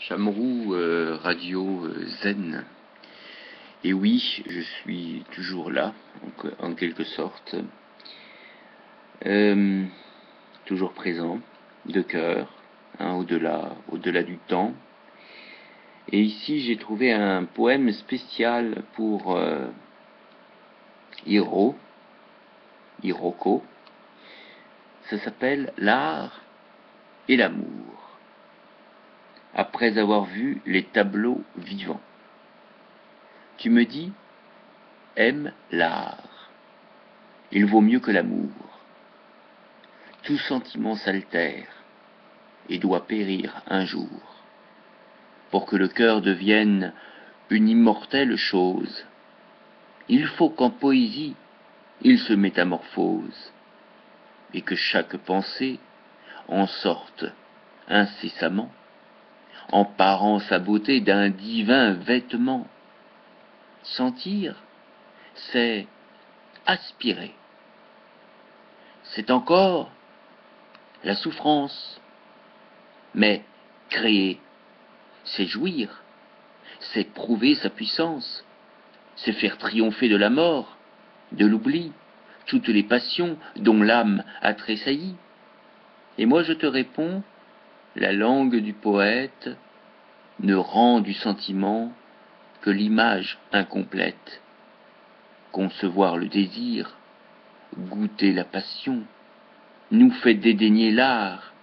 Chamrou Radio Zen. Et oui, je suis toujours là, en quelque sorte, toujours présent, de cœur, au-delà du temps. Et ici, j'ai trouvé un poème spécial pour Hiroko. Ça s'appelle L'art et l'amour. Après avoir vu les tableaux vivants. Tu me dis, aime l'art. Il vaut mieux que l'amour. Tout sentiment s'altère et doit périr un jour. Pour que le cœur devienne une immortelle chose, il faut qu'en poésie il se métamorphose, et que chaque pensée en sorte incessamment, en parant sa beauté d'un divin vêtement. Sentir, c'est aspirer. C'est encore la souffrance. Mais créer, c'est jouir, c'est prouver sa puissance, c'est faire triompher de la mort, de l'oubli, toutes les passions dont l'âme a tressailli. Et moi je te réponds, la langue du poète ne rend du sentiment que l'image incomplète. Concevoir le désir, goûter la passion, nous fait dédaigner l'art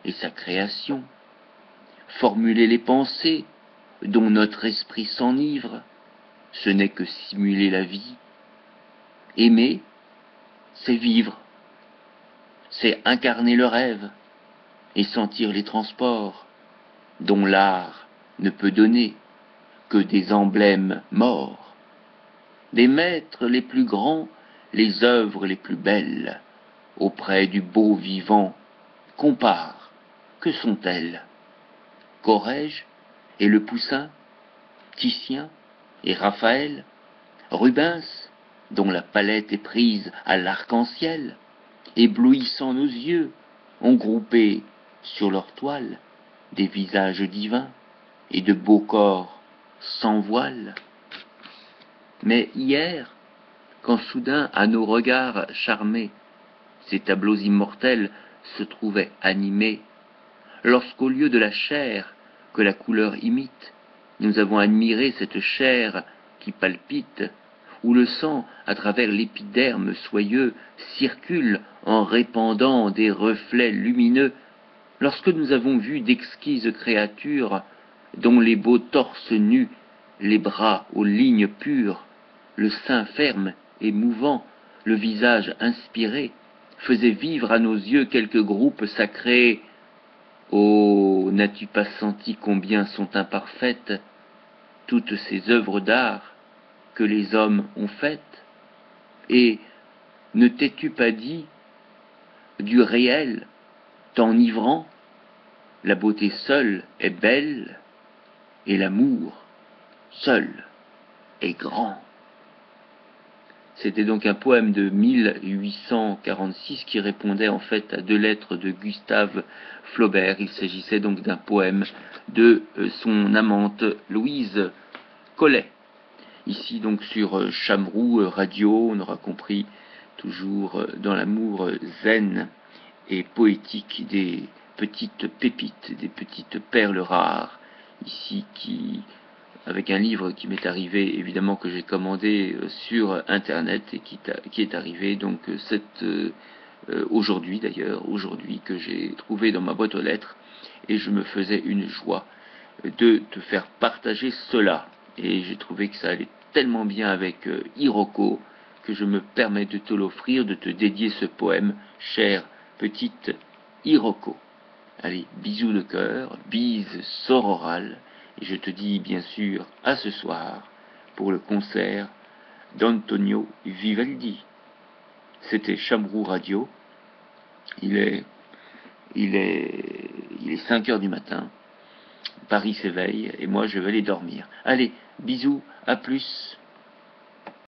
et sa création. Formuler les pensées dont notre esprit s'enivre, ce n'est que simuler la vie. Aimer, c'est vivre, c'est incarner le rêve et sentir les transports dont l'art ne peut donner que des emblèmes morts. Des maîtres les plus grands, les œuvres les plus belles, auprès du beau vivant, comparent. Que sont-elles? Corrège et le Poussin, Titien et Raphaël, Rubens, dont la palette est prise à l'arc-en-ciel, éblouissant nos yeux, ont groupé sur leur toile des visages divins et de beaux corps sans voile. Mais hier, quand soudain à nos regards charmés, ces tableaux immortels se trouvaient animés, lorsqu'au lieu de la chair que la couleur imite, nous avons admiré cette chair qui palpite, où le sang, à travers l'épiderme soyeux, circule en répandant des reflets lumineux, lorsque nous avons vu d'exquises créatures, dont les beaux torses nus, les bras aux lignes pures, le sein ferme et mouvant, le visage inspiré, faisaient vivre à nos yeux quelques groupes sacrés. Oh, n'as-tu pas senti combien sont imparfaites toutes ces œuvres d'art que les hommes ont faites? Et ne t'es-tu pas dit, du réel, t'enivrant, la beauté seule est belle, et l'amour seul est grand. C'était donc un poème de 1846 qui répondait en fait à deux lettres de Gustave Flaubert. Il s'agissait donc d'un poème de son amante Louise Collet. Ici donc sur Chamrou Radio, on aura compris toujours dans l'amour zen et poétique des petites pépites, des petites perles rares, ici avec un livre qui m'est arrivé, évidemment que j'ai commandé sur internet et qui est arrivé donc aujourd'hui d'ailleurs, aujourd'hui que j'ai trouvé dans ma boîte aux lettres, et je me faisais une joie de te faire partager cela, et j'ai trouvé que ça allait tellement bien avec Hiroko que je me permets de te l'offrir, de te dédier ce poème, chère petite Hiroko. Allez, bisous de cœur, bise sororale, et je te dis bien sûr à ce soir pour le concert d'Antonio Vivaldi. C'était Chamrou Radio. Il est 5 heures du matin. Paris s'éveille et moi je vais aller dormir. Allez, bisous, à plus.